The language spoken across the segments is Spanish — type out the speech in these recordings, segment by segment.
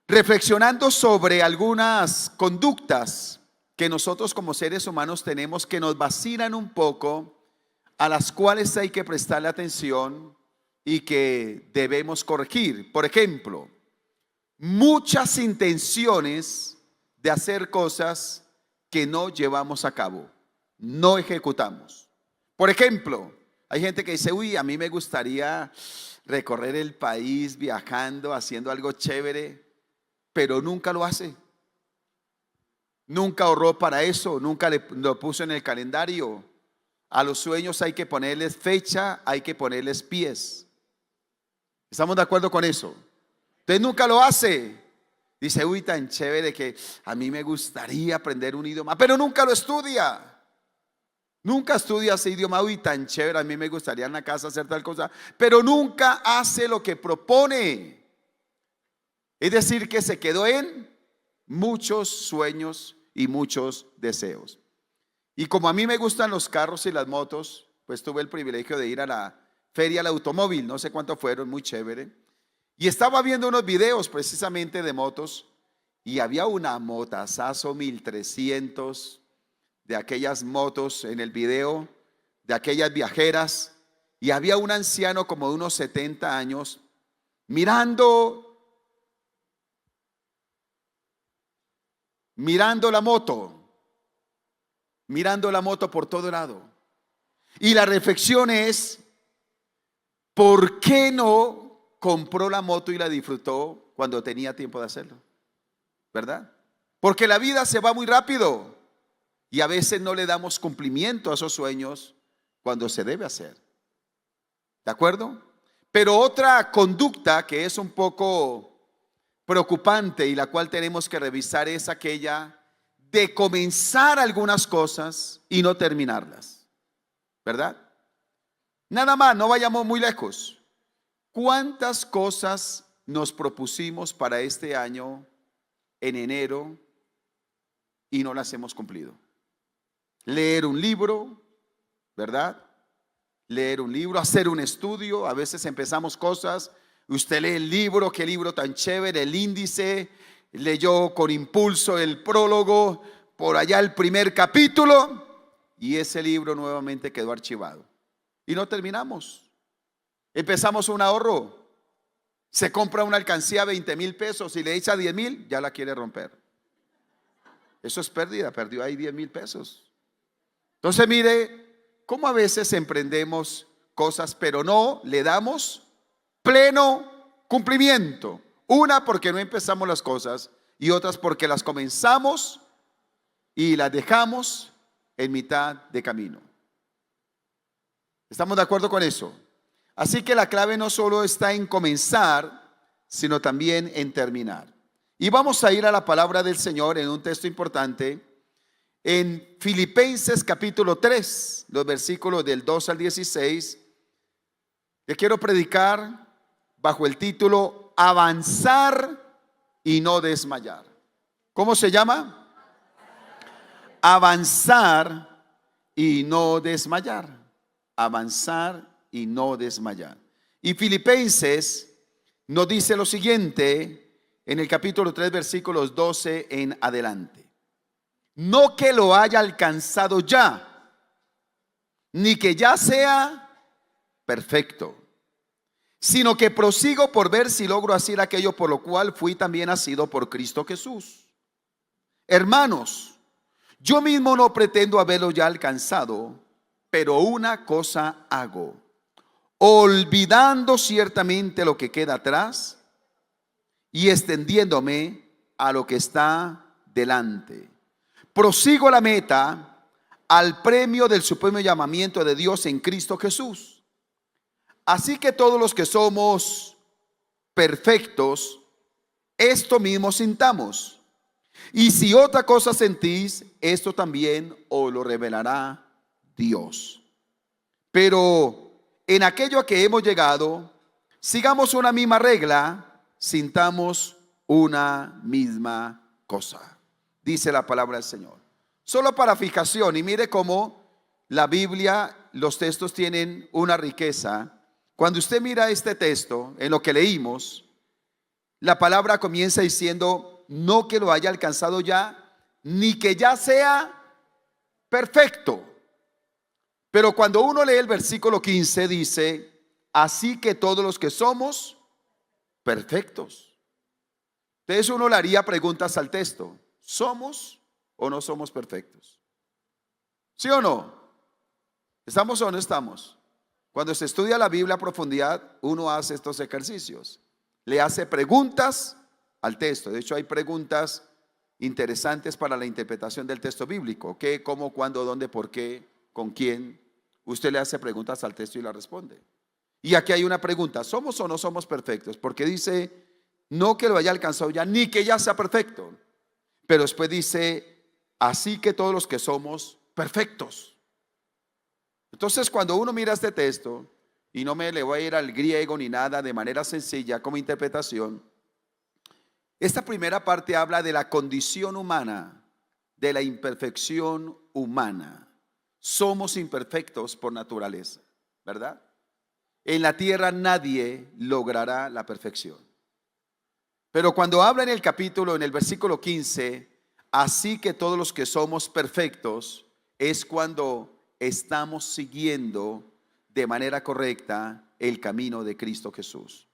reflexionando sobre algunas conductas que nosotros como seres humanos tenemos que nos vacilan un poco, a las cuales hay que prestarle atención y que debemos corregir. Por ejemplo, muchas intenciones de hacer cosas que no llevamos a cabo, no ejecutamos. Por ejemplo, hay gente que dice, uy, a mí me gustaría recorrer el país viajando, haciendo algo chévere, pero nunca lo hace. Nunca ahorró para eso, nunca lo puso en el calendario. A los sueños hay que ponerles fecha, hay que ponerles pies. ¿Estamos de acuerdo con eso? Entonces nunca lo hace. Dice, uy, tan chévere que a mí me gustaría aprender un idioma, pero nunca lo estudia. Nunca estudia ese idioma, uy, tan chévere, a mí me gustaría en la casa hacer tal cosa, pero nunca hace lo que propone. Es decir, que se quedó en muchos sueños y muchos deseos. Y como a mí me gustan los carros y las motos, pues tuve el privilegio de ir a la feria del automóvil, no sé cuánto fueron, muy chévere. Y estaba viendo unos videos precisamente de motos y había una motazazo 1300 de aquellas motos en el video, de aquellas viajeras, y había un anciano como de unos 70 años mirando la moto, mirando la moto por todo lado. Y la reflexión es, ¿por qué no compró la moto y la disfrutó cuando tenía tiempo de hacerlo? ¿Verdad? Porque la vida se va muy rápido y a veces no le damos cumplimiento a esos sueños cuando se debe hacer. ¿De acuerdo? Pero otra conducta que es un poco preocupante y la cual tenemos que revisar es aquella de comenzar algunas cosas y no terminarlas, ¿verdad? Nada más, no vayamos muy lejos. ¿Cuántas cosas nos propusimos para este año en enero y no las hemos cumplido? Leer un libro, ¿verdad? Leer un libro, hacer un estudio. A veces empezamos cosas, usted lee el libro, qué libro tan chévere, el índice, leyó con impulso el prólogo, por allá el primer capítulo, y ese libro nuevamente quedó archivado. Y no terminamos. Empezamos un ahorro, se compra una alcancía a 20,000 pesos y le echa 10,000, ya la quiere romper. Eso es pérdida, perdió ahí 10,000 pesos. Entonces mire, cómo a veces emprendemos cosas, pero no le damos pleno cumplimiento. Una, porque no empezamos las cosas, y otras porque las comenzamos y las dejamos en mitad de camino. ¿Estamos de acuerdo con eso? Así que la clave no solo está en comenzar, sino también en terminar. Y vamos a ir a la palabra del Señor en un texto importante, en Filipenses capítulo 3, los versículos del 2 al 16, que quiero predicar bajo el título Avanzar y no desmayar. ¿Cómo se llama? Avanzar y no desmayar. Avanzar y no desmayar. Y Filipenses nos dice lo siguiente en el capítulo 3, versículos 12 en adelante. No que lo haya alcanzado ya, ni que ya sea perfecto, sino que prosigo por ver si logro hacer aquello por lo cual fui también nacido por Cristo Jesús. Hermanos, yo mismo no pretendo haberlo ya alcanzado, pero una cosa hago, olvidando ciertamente lo que queda atrás y extendiéndome a lo que está delante. Prosigo a la meta, al premio del supremo llamamiento de Dios en Cristo Jesús. Así que todos los que somos perfectos, esto mismo sintamos. Y si otra cosa sentís, esto también os lo revelará Dios. Pero en aquello a que hemos llegado, sigamos una misma regla, sintamos una misma cosa. Dice la palabra del Señor. Solo para fijación, y mire cómo la Biblia, los textos tienen una riqueza. Cuando usted mira este texto, en lo que leímos, la palabra comienza diciendo, no que lo haya alcanzado ya, ni que ya sea perfecto. Pero cuando uno lee el versículo 15 dice, así que todos los que somos perfectos. Entonces uno le haría preguntas al texto, ¿somos o no somos perfectos? ¿Sí o no? ¿Estamos o no estamos? Cuando se estudia la Biblia a profundidad, uno hace estos ejercicios. Le hace preguntas al texto. De hecho, hay preguntas interesantes para la interpretación del texto bíblico. ¿Qué, cómo, cuándo, dónde, por qué, con quién? Usted le hace preguntas al texto y la responde. Y aquí hay una pregunta, ¿somos o no somos perfectos? Porque dice, no que lo haya alcanzado ya, ni que ya sea perfecto. Pero después dice, así que todos los que somos perfectos. Entonces, cuando uno mira este texto, y no me le voy a ir al griego ni nada, de manera sencilla como interpretación, esta primera parte habla de la condición humana, de la imperfección humana. Somos imperfectos por naturaleza, ¿verdad? En la tierra nadie logrará la perfección. Pero cuando habla en el capítulo, en el versículo 15, así que todos los que somos perfectos, es cuando estamos siguiendo de manera correcta el camino de Cristo Jesús.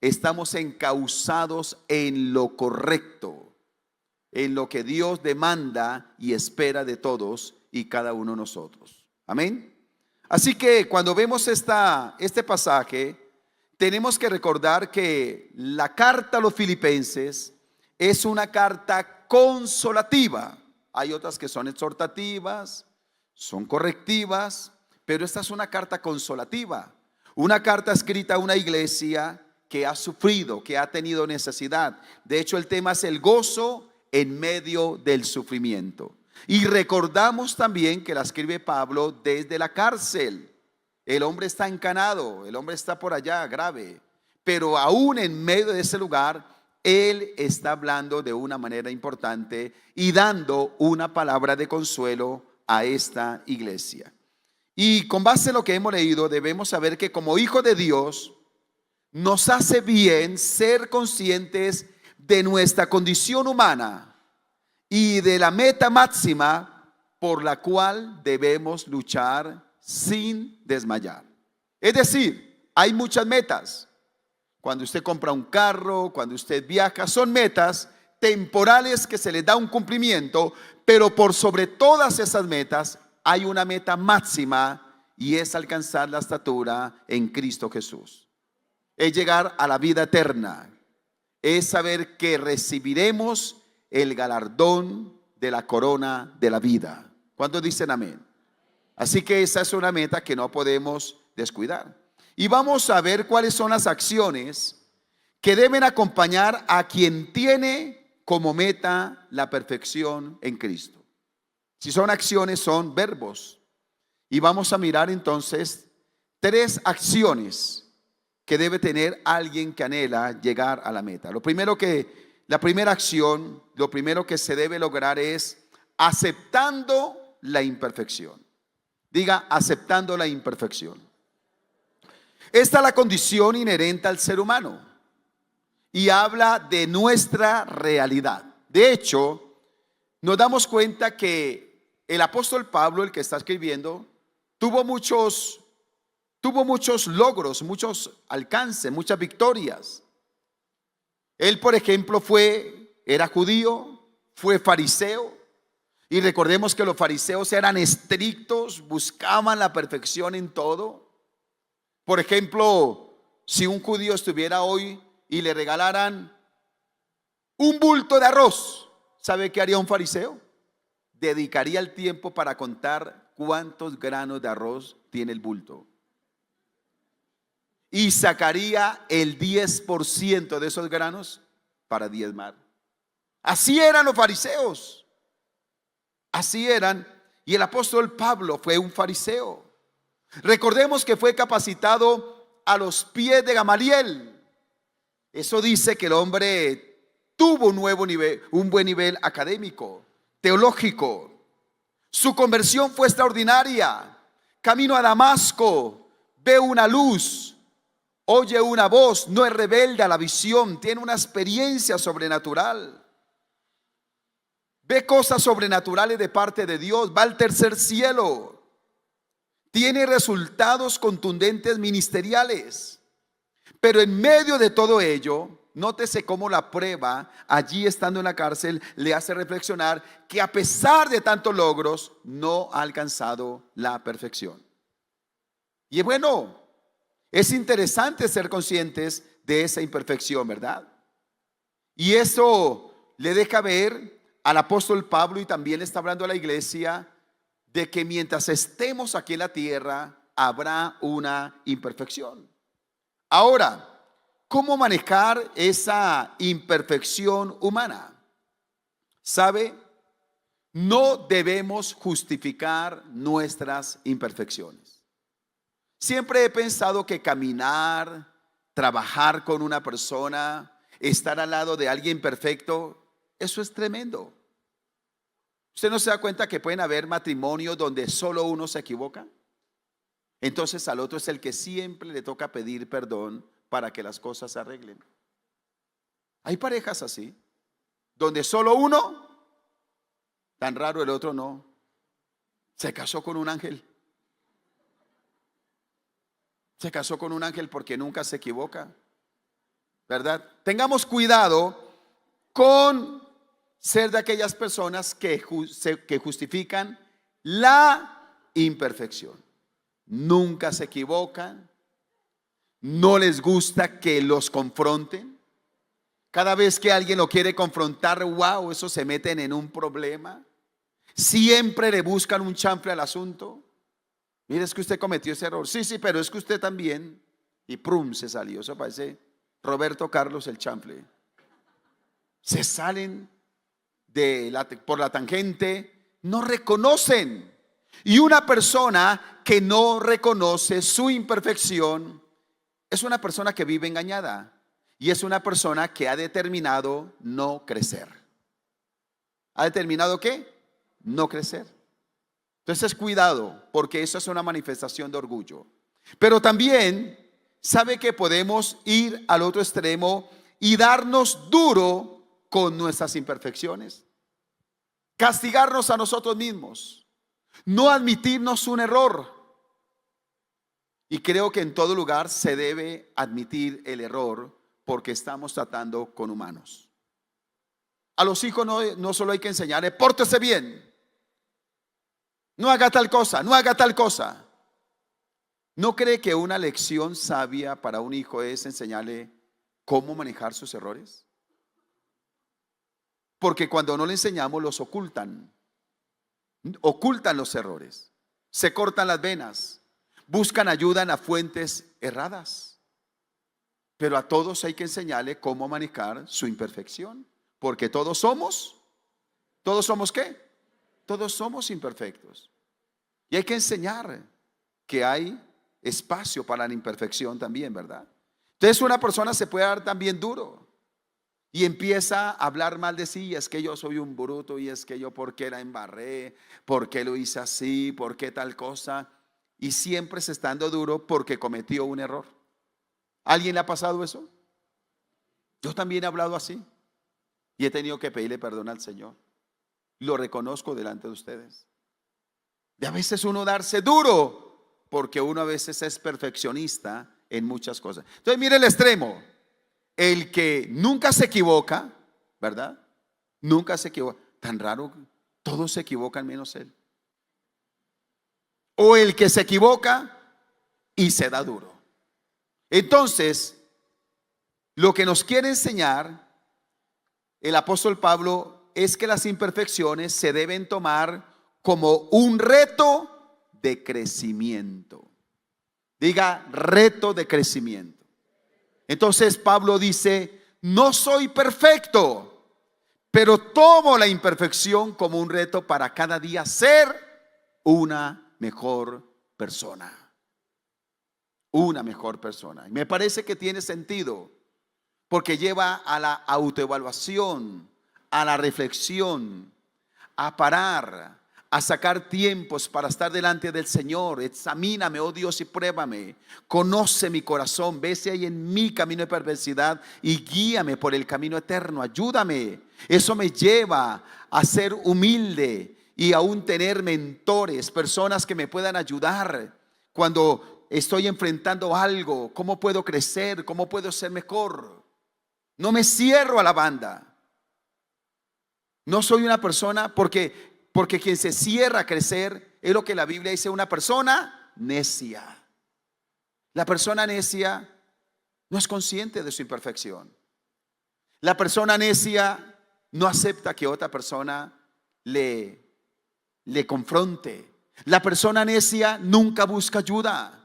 Estamos encausados en lo correcto, en lo que Dios demanda y espera de todos y cada uno de nosotros. Amén. Así que cuando vemos este pasaje, tenemos que recordar que la carta a los filipenses es una carta consolativa. Hay otras que son exhortativas, son correctivas, pero esta es una carta consolativa. Una carta escrita a una iglesia que ha sufrido, que ha tenido necesidad. De hecho, el tema es el gozo en medio del sufrimiento. Y recordamos también que la escribe Pablo desde la cárcel. El hombre está encanado, el hombre está por allá grave, pero aún en medio de ese lugar, él está hablando de una manera importante y dando una palabra de consuelo a esta iglesia. Y con base en lo que hemos leído, debemos saber que como hijos de Dios, nos hace bien ser conscientes de nuestra condición humana y de la meta máxima por la cual debemos luchar sin desmayar. Es decir, hay muchas metas. Cuando usted compra un carro, cuando usted viaja, son metas temporales que se les da un cumplimiento, pero por sobre todas esas metas hay una meta máxima y es alcanzar la estatura en Cristo Jesús. Es llegar a la vida eterna, es saber que recibiremos el galardón de la corona de la vida. ¿Cuántos dicen amén? Así que esa es una meta que no podemos descuidar. Y vamos a ver cuáles son las acciones que deben acompañar a quien tiene como meta la perfección en Cristo. Si son acciones, son verbos. Y vamos a mirar entonces 3 acciones que debe tener alguien que anhela llegar a la meta. La primera acción, lo primero que se debe lograr es aceptando la imperfección. Diga, aceptando la imperfección. Esta es la condición inherente al ser humano y habla de nuestra realidad. De hecho, nos damos cuenta que el apóstol Pablo, el que está escribiendo, tuvo muchos logros, muchos alcances, muchas victorias. Él, por ejemplo, era judío, fue fariseo. Y recordemos que los fariseos eran estrictos, buscaban la perfección en todo. Por ejemplo, si un judío estuviera hoy y le regalaran un bulto de arroz, ¿sabe qué haría un fariseo? Dedicaría el tiempo para contar cuántos granos de arroz tiene el bulto. Y sacaría el 10% de esos granos para diezmar. Así eran los fariseos. Así eran. Y el apóstol Pablo fue un fariseo. Recordemos que fue capacitado a los pies de Gamaliel. Eso dice que el hombre tuvo un buen nivel académico, teológico. Su conversión fue extraordinaria. Camino a Damasco, ve una luz. oye una voz, no es rebelde a la visión, tiene una experiencia sobrenatural. Ve cosas sobrenaturales de parte de Dios, va al tercer cielo, tiene resultados contundentes ministeriales. Pero en medio de todo ello, nótese cómo la prueba, allí estando en la cárcel, le hace reflexionar que a pesar de tantos logros, no ha alcanzado la perfección. Y bueno, es interesante ser conscientes de esa imperfección, ¿verdad? Y eso le deja ver al apóstol Pablo, y también le está hablando a la iglesia, de que mientras estemos aquí en la tierra, habrá una imperfección. Ahora, ¿cómo manejar esa imperfección humana? ¿Sabe? No debemos justificar nuestras imperfecciones. Siempre he pensado que caminar, trabajar con una persona, estar al lado de alguien perfecto, eso es tremendo. ¿Usted no se da cuenta que pueden haber matrimonios donde solo uno se equivoca? Entonces al otro es el que siempre le toca pedir perdón para que las cosas se arreglen. Hay parejas así, donde solo uno, tan raro el otro no, se casó con un ángel. Se casó con un ángel porque nunca se equivoca, ¿verdad? Tengamos cuidado con ser de aquellas personas que justifican la imperfección. Nunca se equivocan, no les gusta que los confronten. Cada vez que alguien lo quiere confrontar, wow, eso se meten en un problema. Siempre le buscan un chanfle al asunto. Mire, es que usted cometió ese error. Sí, pero es que usted también. Y prum, se salió. Eso parece Roberto Carlos el chanfle. Se salen por la tangente, no reconocen. Y una persona que no reconoce su imperfección es una persona que vive engañada, y es una persona que ha determinado no crecer. ¿Ha determinado qué? No crecer. Entonces cuidado, porque eso es una manifestación de orgullo. Pero también sabe que podemos ir al otro extremo y darnos duro con nuestras imperfecciones, castigarnos a nosotros mismos, no admitirnos un error. Y creo que en todo lugar se debe admitir el error, porque estamos tratando con humanos. A los hijos no solo hay que enseñarle, pórtese bien, no haga tal cosa, no haga tal cosa. ¿No cree que una lección sabia para un hijo es enseñarle cómo manejar sus errores? Porque cuando no le enseñamos, los ocultan los errores, se cortan las venas, buscan ayuda en las fuentes erradas. Pero a todos hay que enseñarle cómo manejar su imperfección, porque ¿todos somos qué? Todos somos imperfectos. Y hay que enseñar que hay espacio para la imperfección también, ¿verdad? Entonces una persona se puede dar también duro y empieza a hablar mal de sí. Es que yo soy un bruto, y es que yo por qué la embarré, por qué lo hice así, por qué tal cosa. Y siempre se está dando duro porque cometió un error. ¿Alguien le ha pasado eso? Yo también he hablado así y he tenido que pedirle perdón al Señor. Lo reconozco delante de ustedes. De a veces uno darse duro porque uno a veces es perfeccionista en muchas cosas. Entonces mire el extremo. El que nunca se equivoca, ¿verdad? Nunca se equivoca. Tan raro, todos se equivocan menos él. O el que se equivoca y se da duro. Entonces, lo que nos quiere enseñar el apóstol Pablo es que las imperfecciones se deben tomar como un reto de crecimiento. Diga, reto de crecimiento. Entonces Pablo dice, no soy perfecto, pero tomo la imperfección como un reto para cada día ser una mejor persona. Una mejor persona. Y me parece que tiene sentido, porque lleva a la autoevaluación, a la reflexión, a parar, a sacar tiempos para estar delante del Señor. Examíname, oh Dios, y pruébame. Conoce mi corazón, ve si hay en mí camino de perversidad y guíame por el camino eterno. Ayúdame. Eso me lleva a ser humilde y aún tener mentores, personas que me puedan ayudar cuando estoy enfrentando algo. ¿Cómo puedo crecer? ¿Cómo puedo ser mejor? No me cierro a la banda. No soy una persona porque quien se cierra a crecer es lo que la Biblia dice, una persona necia. La persona necia no es consciente de su imperfección. La persona necia no acepta que otra persona le confronte. La persona necia nunca busca ayuda.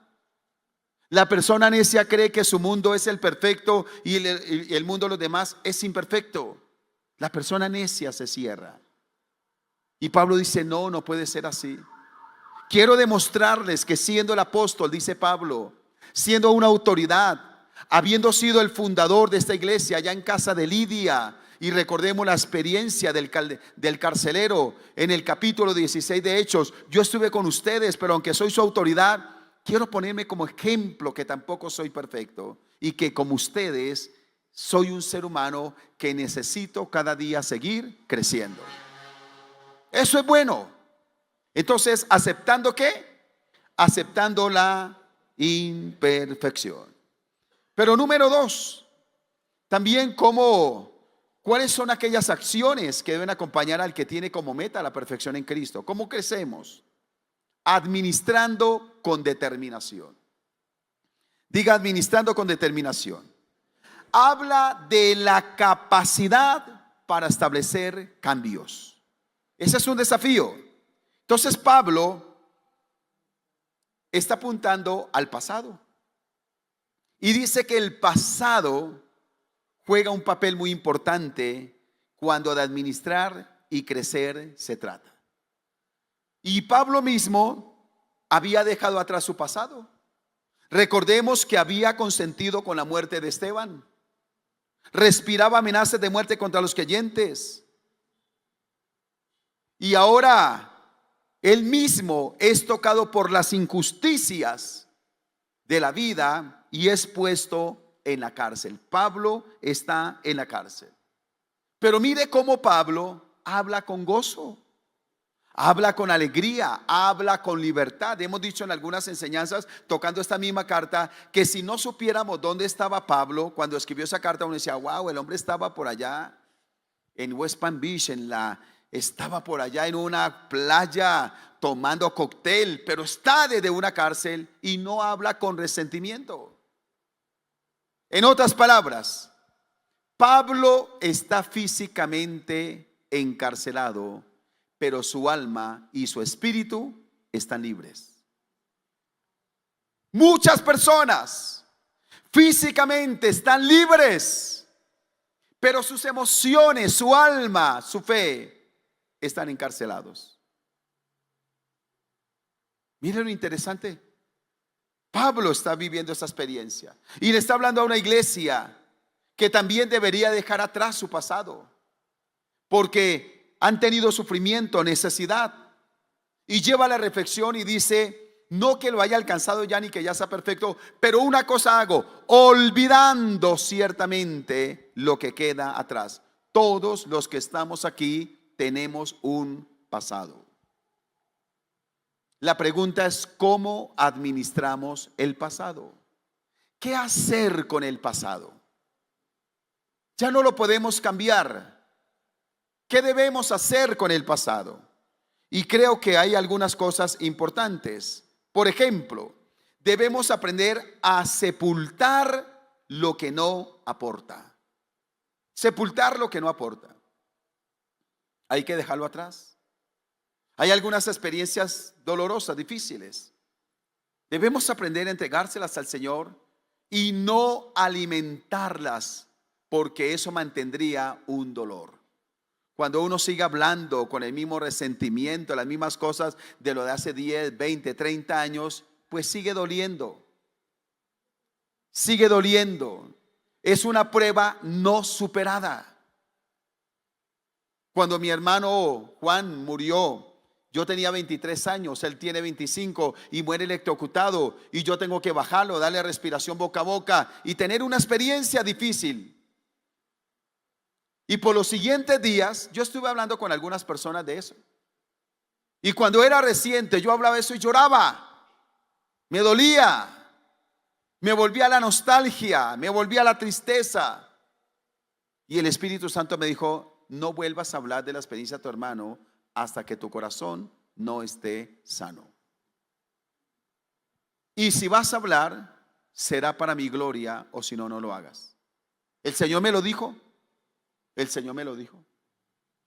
La persona necia cree que su mundo es el perfecto y el mundo de los demás es imperfecto. La persona necia se cierra. Y Pablo dice, no, no puede ser así. Quiero demostrarles que siendo el apóstol, dice Pablo, siendo una autoridad, habiendo sido el fundador de esta iglesia allá en casa de Lidia, y recordemos la experiencia del carcelero en el capítulo 16 de Hechos. Yo estuve con ustedes, pero aunque soy su autoridad, quiero ponerme como ejemplo que tampoco soy perfecto y que como ustedes soy un ser humano que necesito cada día seguir creciendo. Eso es bueno. Entonces, ¿aceptando qué? Aceptando la imperfección. Pero número 2, también ¿cuáles son aquellas acciones que deben acompañar al que tiene como meta la perfección en Cristo? ¿Cómo crecemos? Administrando con determinación. Diga, administrando con determinación. Habla de la capacidad para establecer cambios. Ese es un desafío. Entonces Pablo está apuntando al pasado. Y dice que el pasado juega un papel muy importante cuando de administrar y crecer se trata. Y Pablo mismo había dejado atrás su pasado. Recordemos que había consentido con la muerte de Esteban. Respiraba amenazas de muerte contra los creyentes. Y ahora él mismo es tocado por las injusticias de la vida y es puesto en la cárcel. Pablo está en la cárcel. Pero mire cómo Pablo habla con gozo, habla con alegría, habla con libertad. Hemos dicho en algunas enseñanzas tocando esta misma carta que si no supiéramos dónde estaba Pablo cuando escribió esa carta, uno decía, wow, el hombre estaba por allá en West Palm Beach, estaba por allá en una playa tomando cóctel, pero está desde una cárcel y no habla con resentimiento. En otras palabras, Pablo está físicamente encarcelado, pero su alma y su espíritu están libres. Muchas personas físicamente están libres, pero sus emociones, su alma, su fe están encarcelados. Miren lo interesante. Pablo está viviendo esta experiencia y le está hablando a una iglesia que también debería dejar atrás su pasado, porque han tenido sufrimiento, necesidad, y lleva la reflexión y dice, no que lo haya alcanzado ya ni que ya sea perfecto, pero una cosa hago, olvidando ciertamente lo que queda atrás. Todos los que estamos aquí tenemos un pasado. La pregunta es, ¿cómo administramos el pasado? ¿Qué hacer con el pasado? Ya no lo podemos cambiar. ¿Qué debemos hacer con el pasado? Y creo que hay algunas cosas importantes. Por ejemplo, debemos aprender a sepultar lo que no aporta. Sepultar lo que no aporta. Hay que dejarlo atrás. Hay algunas experiencias dolorosas, difíciles. Debemos aprender a entregárselas al Señor y no alimentarlas, porque eso mantendría un dolor. Cuando uno sigue hablando con el mismo resentimiento, las mismas cosas de lo de hace 10, 20, 30 años, pues sigue doliendo. Sigue doliendo. Es una prueba no superada. Cuando mi hermano Juan murió, Yo tenía 23 años, él tiene 25 y muere electrocutado y yo tengo que bajarlo, darle respiración boca a boca y tener una experiencia difícil. Y por los siguientes días yo estuve hablando con algunas personas de eso. Y cuando era reciente yo hablaba de eso y lloraba, me dolía, me volvía la nostalgia, me volvía la tristeza. Y el Espíritu Santo me dijo: no vuelvas a hablar de la experiencia de tu hermano hasta que tu corazón no esté sano. Y si vas a hablar, será para mi gloria, o si no, no lo hagas. El Señor me lo dijo. El Señor me lo dijo.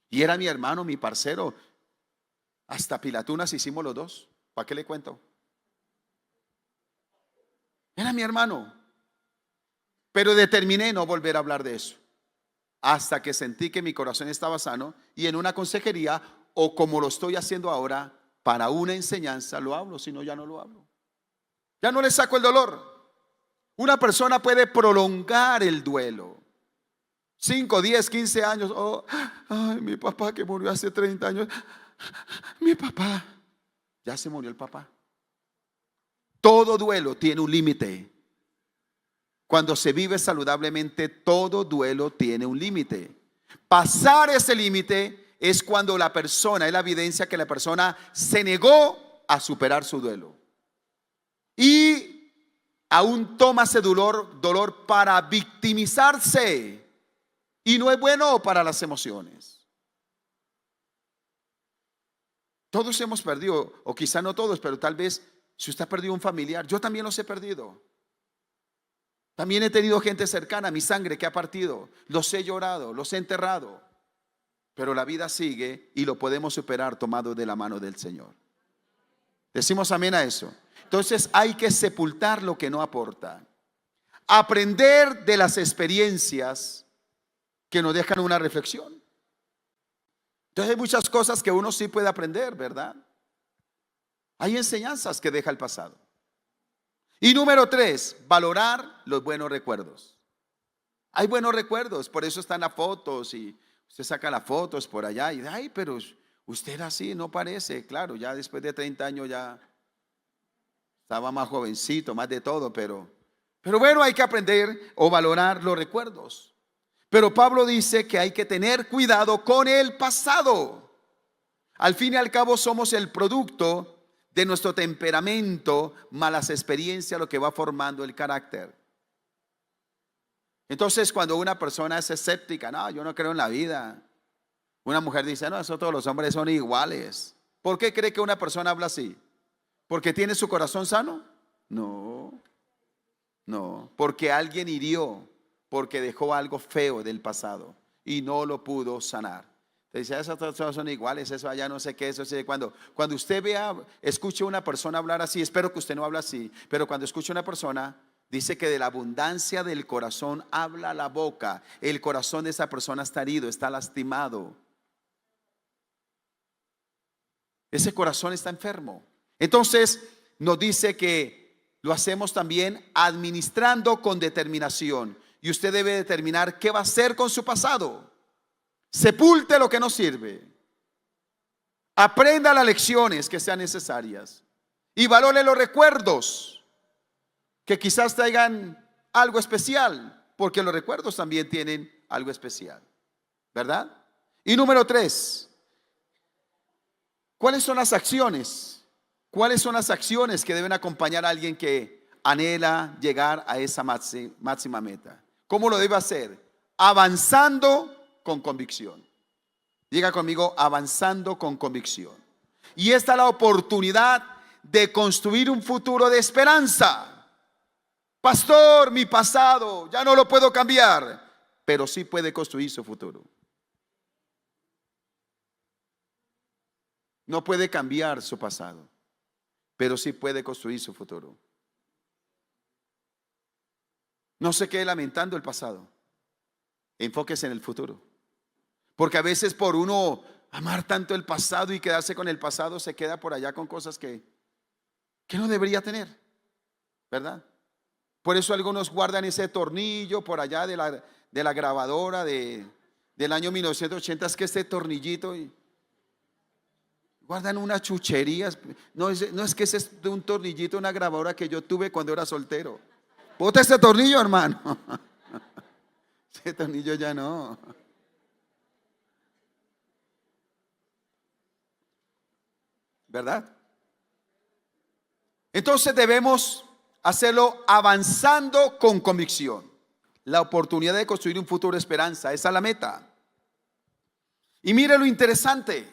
Y era mi hermano, mi parcero. Hasta pilatunas hicimos los dos. ¿Para qué le cuento? Era mi hermano. Pero determiné no volver a hablar de eso hasta que sentí que mi corazón estaba sano, y en una consejería, o como lo estoy haciendo ahora, para una enseñanza lo hablo, si no ya no lo hablo. Ya no le saco el dolor. Una persona puede prolongar el duelo. 5, 10, 15 años. Oh, ay, mi papá que murió hace 30 años. Mi papá. Ya se murió el papá. Todo duelo tiene un límite. Cuando se vive saludablemente, todo duelo tiene un límite. Pasar ese límite es cuando la persona, es la evidencia que la persona se negó a superar su duelo. Y aún toma ese dolor para victimizarse. Y no es bueno para las emociones. Todos hemos perdido, o quizá no todos, pero tal vez si usted ha perdido un familiar, yo también los he perdido. También he tenido gente cercana a mi sangre que ha partido. Los he llorado, los he enterrado. Pero la vida sigue y lo podemos superar tomado de la mano del Señor. Decimos amén a eso. Entonces hay que sepultar lo que no aporta. Aprender de las experiencias que nos dejan una reflexión. Entonces hay muchas cosas que uno sí puede aprender, ¿verdad? Hay enseñanzas que deja el pasado. Y número 3, valorar los buenos recuerdos. Hay buenos recuerdos, por eso están las fotos y usted saca las fotos por allá y dice: ay, pero usted era así, no parece. Claro, ya después de 30 años ya estaba más jovencito, más de todo, pero bueno, hay que aprender o valorar los recuerdos. Pero Pablo dice que hay que tener cuidado con el pasado. Al fin y al cabo somos el producto de nuestro temperamento, malas experiencias, lo que va formando el carácter. Entonces, cuando una persona es escéptica: no, yo no creo en la vida. Una mujer dice: no, eso todos los hombres son iguales. ¿Por qué cree que una persona habla así? ¿Porque tiene su corazón sano? No, porque alguien hirió, porque dejó algo feo del pasado y no lo pudo sanar. Te dice: esas todas son iguales, eso allá no sé qué, eso sí. Cuando usted escuche a una persona hablar así, espero que usted no hable así, pero cuando escuche a una persona, dice que de la abundancia del corazón habla la boca. El corazón de esa persona está herido, está lastimado. Ese corazón está enfermo. Entonces nos dice que lo hacemos también administrando con determinación. Y usted debe determinar qué va a hacer con su pasado. Sepulte lo que no sirve. Aprenda las lecciones que sean necesarias. Y valore los recuerdos que quizás traigan algo especial. Porque los recuerdos también tienen algo especial, ¿verdad? Y número 3, ¿cuáles son las acciones? ¿Cuáles son las acciones que deben acompañar a alguien que anhela llegar a esa máxima meta? ¿Cómo lo debe hacer? Avanzando con convicción. Diga conmigo: avanzando con convicción. Y esta es la oportunidad de construir un futuro de esperanza. Pastor, mi pasado ya no lo puedo cambiar, pero sí puede construir su futuro. No puede cambiar su pasado, pero sí puede construir su futuro. No se quede lamentando el pasado. Enfóquese en el futuro. Porque a veces por uno amar tanto el pasado y quedarse con el pasado, se queda por allá con cosas que no debería tener, ¿verdad? Por eso algunos guardan ese tornillo por allá de la grabadora del año 1980. Es que este tornillito Guardan unas chucherías. No es que ese es de un tornillito, una grabadora que yo tuve cuando era soltero. Bota ese tornillo, hermano. Ese tornillo ya no. ¿Verdad? Entonces debemos hacerlo avanzando con convicción. La oportunidad de construir un futuro de esperanza, esa es la meta. Y mire lo interesante.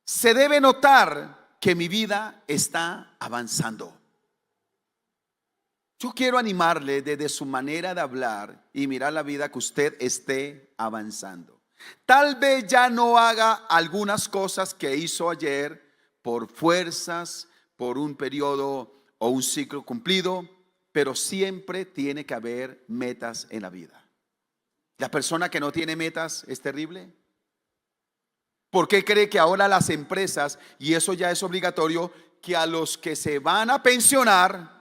Se debe notar que mi vida está avanzando. Yo quiero animarle desde su manera de hablar y mirar la vida que usted esté avanzando. Tal vez ya no haga algunas cosas que hizo ayer por fuerzas, por un periodo o un ciclo cumplido, pero siempre tiene que haber metas en la vida. La persona que no tiene metas es terrible. ¿Por qué cree que ahora las empresas, y eso ya es obligatorio, que a los que se van a pensionar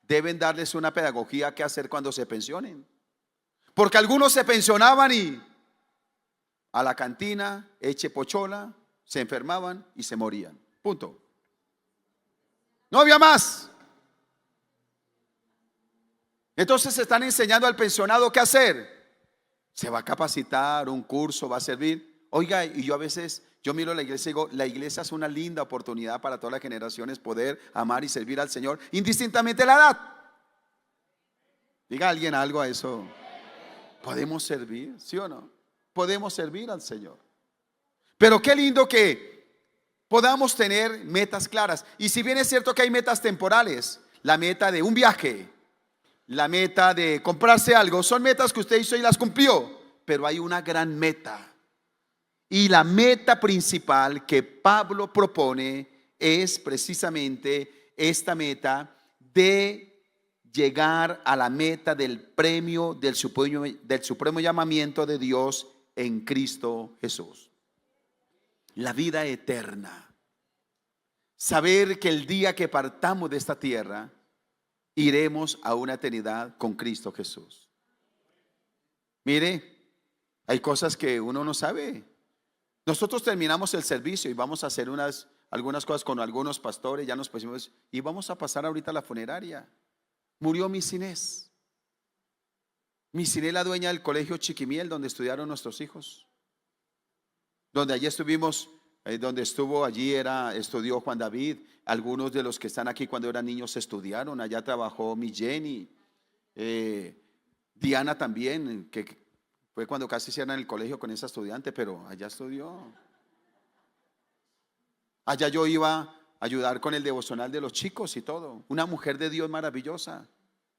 deben darles una pedagogía que hacer cuando se pensionen? Porque algunos se pensionaban y a la cantina, eche pochola, se enfermaban y se morían. Punto. No había más. Entonces se están enseñando al pensionado qué hacer. Se va a capacitar, un curso va a servir. Oiga, y yo a veces, yo miro la iglesia y digo, la iglesia es una linda oportunidad para todas las generaciones poder amar y servir al Señor, indistintamente de la edad. Diga alguien algo a eso. ¿Podemos servir? ¿Sí o no? Podemos servir al Señor. Pero qué lindo que podamos tener metas claras. Y si bien es cierto que hay metas temporales, la meta de un viaje, la meta de comprarse algo, son metas que usted hizo y las cumplió. Pero hay una gran meta. Y la meta principal que Pablo propone es precisamente esta meta de llegar a la meta del premio del supremo llamamiento de Dios en Cristo Jesús. La vida eterna. Saber que el día que partamos de esta tierra, iremos a una eternidad con Cristo Jesús. Mire, hay cosas que uno no sabe. Nosotros terminamos el servicio y vamos a hacer algunas cosas con algunos pastores, ya nos pusimos y vamos a pasar ahorita a la funeraria. Murió Miss Inés. Miss Inés, la dueña del colegio Chiquimiel, donde estudiaron nuestros hijos. Donde allí estuvimos, donde estuvo allí estudió Juan David. Algunos de los que están aquí cuando eran niños estudiaron. Allá trabajó mi Jenny. Diana también, que fue cuando casi cierran el colegio con esa estudiante, pero allá estudió. Allá yo iba a ayudar con el devocional de los chicos y todo. Una mujer de Dios maravillosa,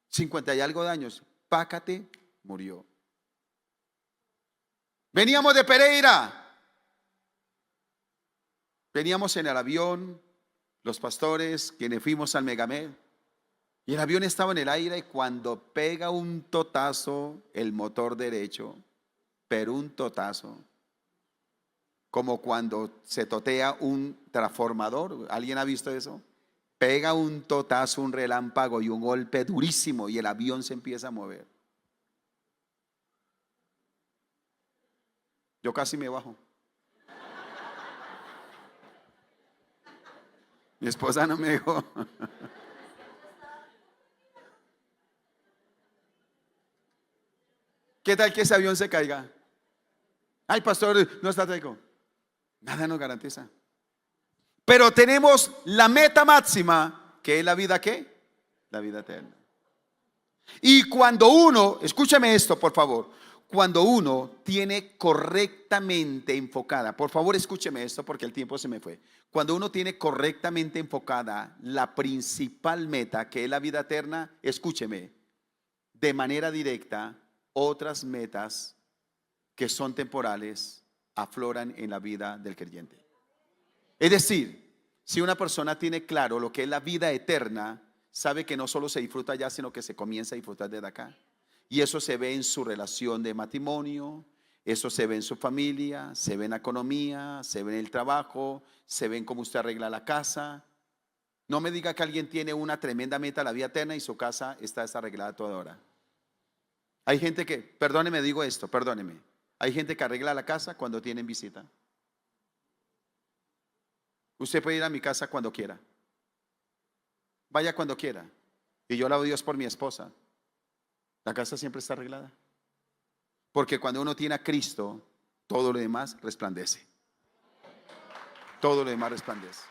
50 y algo de años. Pácate, murió. Veníamos de Pereira. Veníamos en el avión, los pastores, quienes fuimos al Megamed. Y el avión estaba en el aire y cuando pega un totazo el motor derecho, pero un totazo, como cuando se totea un transformador. ¿Alguien ha visto eso? Pega un totazo, un relámpago y un golpe durísimo y el avión se empieza a mover. Yo casi me bajo. Mi esposa no me dejó. ¿Qué tal que ese avión se caiga? Ay, pastor, no está técnico. Nada nos garantiza. Pero tenemos la meta máxima, que es la vida, ¿qué? La vida eterna. Y cuando uno, escúchame esto por favor, cuando uno tiene correctamente enfocada, por favor escúcheme esto porque el tiempo se me fue. Cuando uno tiene correctamente enfocada la principal meta, que es la vida eterna, escúcheme, de manera directa, otras metas que son temporales afloran en la vida del creyente. Es decir, si una persona tiene claro lo que es la vida eterna, sabe que no solo se disfruta allá, sino que se comienza a disfrutar desde acá. Y eso se ve en su relación de matrimonio, eso se ve en su familia, se ve en la economía, se ve en el trabajo, se ve en cómo usted arregla la casa. No me diga que alguien tiene una tremenda meta, la vida eterna, y su casa está desarreglada toda hora. Hay gente que, perdóneme, digo esto, perdóneme. Hay gente que arregla la casa cuando tienen visita. Usted puede ir a mi casa cuando quiera. Vaya cuando quiera. Y yo alabo a Dios por mi esposa. La casa siempre está arreglada. Porque cuando uno tiene a Cristo, todo lo demás resplandece. Todo lo demás resplandece.